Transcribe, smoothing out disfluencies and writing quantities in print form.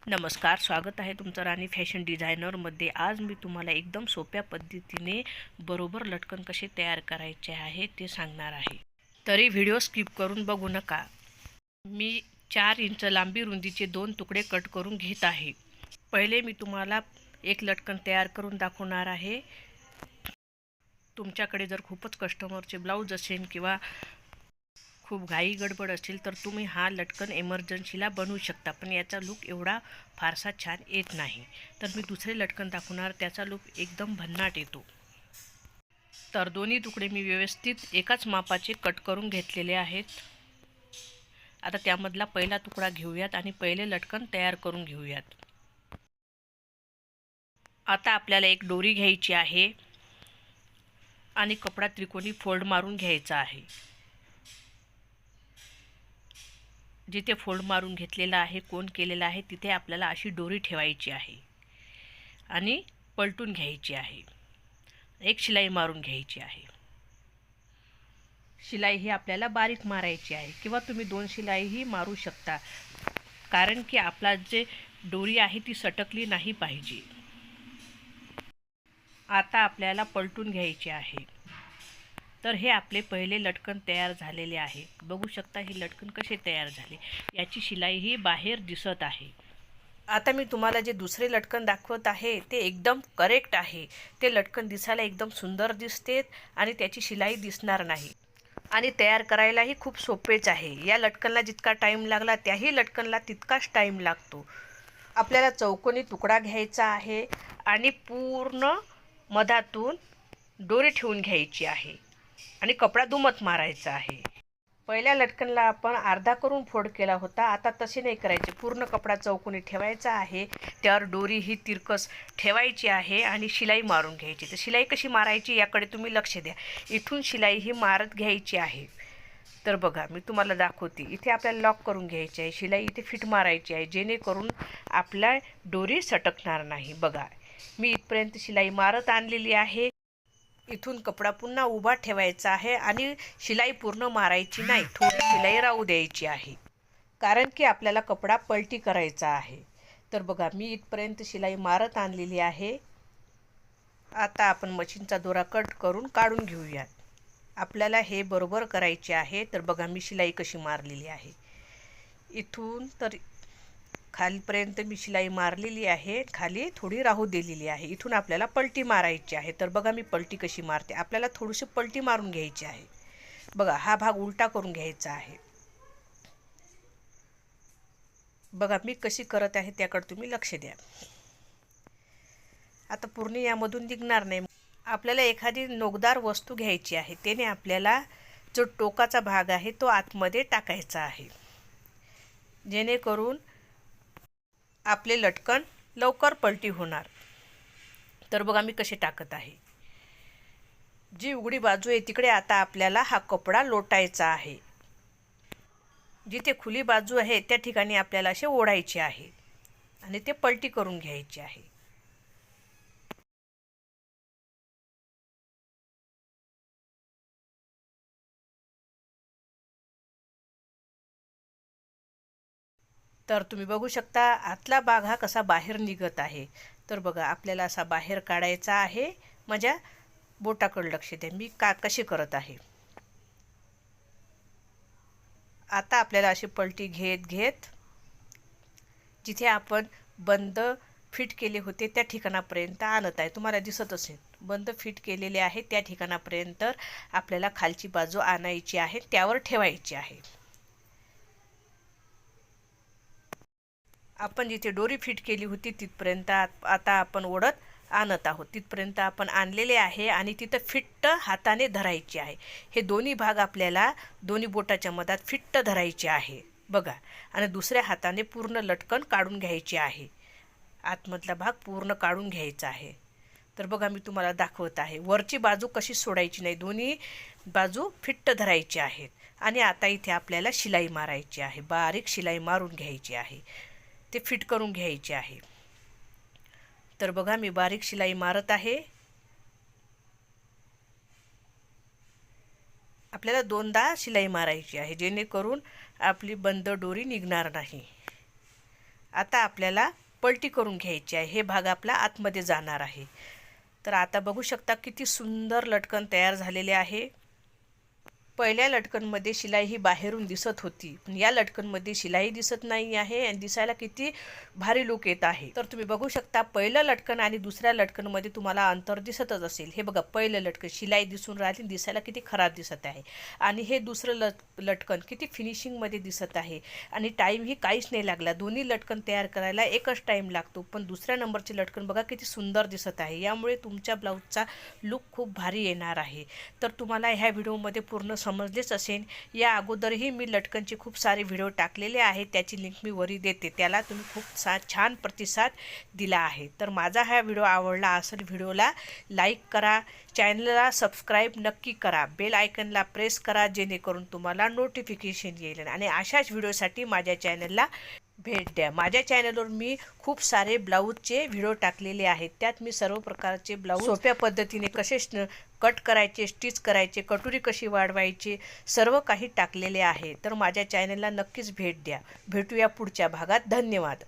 नमस्कार, स्वागत आहे तुमचं राणी फॅशन डिझायनरमध्ये। आज मी तुम्हाला एकदम सोप्या पद्धतीने बरोबर लटकन कसे तयार करायचे आहे ते सांगणार आहे, तरी व्हिडिओ स्किप करून बघू नका। मी 4 इंच लांबी रुंदीचे 2 तुकडे कट करून घेत आहे। पहिले मी तुम्हाला एक लटकन तयार करून दाखवणार आहे। तुमच्याकडे जर खूपच कस्टमरचे ब्लाऊज असेल किंवा खूप घाई गडबड असेल तर तुम्ही हा लटकन इमर्जन्सीला बनवू शकता, पण याचा लुक एवढा फारसा छान येत नाही। तर मी दुसरे लटकन दाखवणार, त्याचा लुक एकदम भन्नाट येतो। तर दोन्ही तुकडे मी व्यवस्थित एकाच मापाचे कट करून घेतलेले आहेत। आता त्यामधला पहिला तुकडा घेऊयात आणि पहिले लटकन तयार करून घेऊयात। आता आपल्याला एक दोरी घ्यायची आहे आणि कपडा त्रिकोणी फोल्ड मारून घ्यायचा आहे। जिथे फोल्ड मारून घेतलेला आहे, कोन केलेला आहे, तिथे आपल्याला अशी दोरी ठेवायची आहे आणि पलटून घ्यायची आहे। एक शिलाई मारून घ्यायची आहे। शिलाई ही आपल्याला बारीक मारायची आहे किंवा तुम्ही 2 शिलाईही मारू शकता, कारण की आपला जे दोरी आहे ती सटकली नाही पाहिजे। आता आपल्याला पलटून घ्यायचे आहे। तर हे आपले पहिले लटकन तयार झालेले आहे। बघू शकता हे लटकन कसे तयार झाले, याची शिलाई ही बाहेर दिसत आहे। आता मी तुम्हाला जे दुसरे लटकन दाखवत आहे ते एकदम करेक्ट आहे। ते लटकन दिसायला एकदम सुंदर दिसते आणि त्याची शिलाई दिसणार नाही आणि तयार करायलाही खूप सोपेच आहे। या लटकनला जितका टाईम लागला त्याही लटकनला तितकाच टाईम लागतो। आपल्याला चौकोनी तुकडा घ्यायचा आहे आणि पूर्ण मधातून दोरी ठेवून घ्यायची आहे आणि कपडा दुमत मारायचा आहे। पहिल्या लटकनला आपण अर्धा करून फोल्ड केला होता, आता तसे नाही करायचे। पूर्ण कपडा चौकोनी ठेवायचा आहे, त्यावर दोरी ही तिरकस ठेवायची आहे आणि शिलाई मारून घ्यायची। तर शिलाई कशी मारायची याकडे तुम्ही लक्ष द्या। इथून शिलाई ही मारत घ्यायची आहे। तर बघा मी तुम्हाला दाखवते, इथे आपल्याला लॉक करून घ्यायची आहे, शिलाई इथे फिट मारायची आहे, जेणेकरून आपला दोरी सटकणार नाही। बघा मी इथपर्यंत शिलाई मारत आणलेली आहे। इथून कपडा पुन्हा उभा ठेवायचा आहे आणि शिलाई पूर्ण मारायची नाही, थोडी शिलाई राहू द्यायची आहे, कारण की आपल्याला कपडा पलटी करायचा आहे। तर बघा मी इथपर्यंत शिलाई मारत आणलेली आहे। आता आपण मशीनचा दोरा कट करून काढून घेऊयात। आपल्याला हे बरोबर करायचे आहे। तर बघा मी शिलाई कशी मारलेली आहे, इथून तर खालीपर्यंत मी शिलाई मारलेली आहे, खाली थोडी राहू दिलेली आहे। इथून आपल्याला पलटी मारायची आहे। तर बघा मी पलटी कशी मारते, आपल्याला थोडीशी पलटी मारून घ्यायची आहे। बघा हा भाग उलटा करून घ्यायचा आहे। बघा मी कशी करत आहे त्याकडे तुम्ही लक्ष द्या। आता पूर्ण यामधून निघणार नाही। आपल्याला एखादी नोकदार वस्तू घ्यायची आहे, त्याने आपल्याला जो टोकाचा भाग आहे तो आतमध्ये टाकायचा आहे, जेणेकरून आपले लटकन लवकर पलटी होणार। तर बघा मी कसे टाकत आहे। जी उघडी बाजू आहे तिकडे आता आपल्याला हा कपडा लोटायचा आहे, जिथे खुली बाजू आहे त्या ठिकाणी आपल्याला असे ओढायचे आहे आणि ते पलटी करून घ्यायचे आहे। तर तुम्ही बघू शकता आतला भाग हा कसा बाहेर निघत आहे। तर बघा आपल्याला असा बाहेर काढायचा आहे। माझ्या बोटाकडे लक्ष द्या, मी कशी करत आहे। आता आपल्याला अशी पलटी घेत घेत जिथे आपण बंद फिट केले होते त्या ठिकाणापर्यंत आणत आहे। तुम्हाला दिसत असेल बंद फिट केलेले आहे त्या ठिकाणापर्यंत आपल्याला खालची बाजू आणायची आहे, त्यावर ठेवायची आहे। आपण जिथे दोरी फिट केली होती तिथपर्यंत आता आपण ओढत आणत आहोत। तिथपर्यंत आपण आणलेले आहे आणि तिथं फिट्ट हाताने धरायची आहे। हे दोन्ही भाग आपल्याला दोन्ही बोटाच्या मधात फिट्ट धरायचे आहे। बघा आणि दुसऱ्या हाताने पूर्ण लटकन काढून घ्यायची आहे, आतमधला भाग पूर्ण काढून घ्यायचा आहे। तर बघा मी तुम्हाला दाखवत आहे, वरची बाजू कशी सोडायची नाही, दोन्ही बाजू फिट्ट धरायची आहेत। आणि आता इथे आपल्याला शिलाई मारायची आहे, बारीक शिलाई मारून घ्यायची आहे, ते फिट करून घ्यायचे आहे। तर बघा मी बारीक शिलाई मारत आहे। आपल्याला 2दा शिलाई मारायची आहे, जेणेकरून आपली बंद दोरी निघणार नाही। आता आपल्याला पलटी करून घ्यायची आहे. हे भाग आपला आतमध्ये जाणार आहे. तर आता बघू शकता किती सुंदर लटकन तयार झालेले आहे. पहिल्या लटकनमध्ये शिलाई ही बाहेरून दिसत होती, पण या लटकनमध्ये शिलाई दिसत नाही आहे आणि दिसायला किती भारी लुक येत आहे. तर तुम्ही बघू शकता पहिलं लटकन आणि दुसऱ्या लटकनमध्ये तुम्हाला अंतर दिसतच असेल. हे बघा, पहिलं लटकन शिलाई दिसून राहिली, दिसायला किती खराब दिसत आहे आणि हे दुसरं लटकन किती फिनिशिंगमध्ये दिसत आहे आणि टाईमही काहीच नाही लागला. दोन्ही लटकन तयार करायला एकच टाईम लागतो, पण दुसऱ्या नंबरचे लटकन बघा किती सुंदर दिसत आहे. यामुळे तुमच्या ब्लाऊजचा लुक खूप भारी येणार आहे. तर तुम्हाला ह्या व्हिडिओमध्ये पूर्ण समजलेच असेल. या अगोदरही मी लटकनचे खूप सारे व्हिडिओ टाकलेले आहेत, त्याची लिंक मी वरी देते. त्याला तुम्ही खूप छान प्रतिसाद दिला आहे. तर माझा हा व्हिडिओ आवडला असेल, व्हिडिओला लाईक करा, चॅनलला सबस्क्राईब नक्की करा, बेल आयकनला प्रेस करा, जेणेकरून तुम्हाला नोटिफिकेशन येईल आणि अशाच व्हिडिओसाठी माझ्या चॅनलला भेट द्या. माझ्या चॅनलवर मी खूप सारे ब्लाऊजचे व्हिडिओ टाकलेले आहेत. त्यात मी सर्व प्रकारचे ब्लाऊज सोप्या पद्धतीने कसे कट करायचे, स्टिच करायचे, कटोरी कशी वाढवायची, सर्व काही टाकलेले आहे. तर माझ्या चॅनलला नक्कीच भेट द्या. भेटूया पुढच्या भागात. धन्यवाद.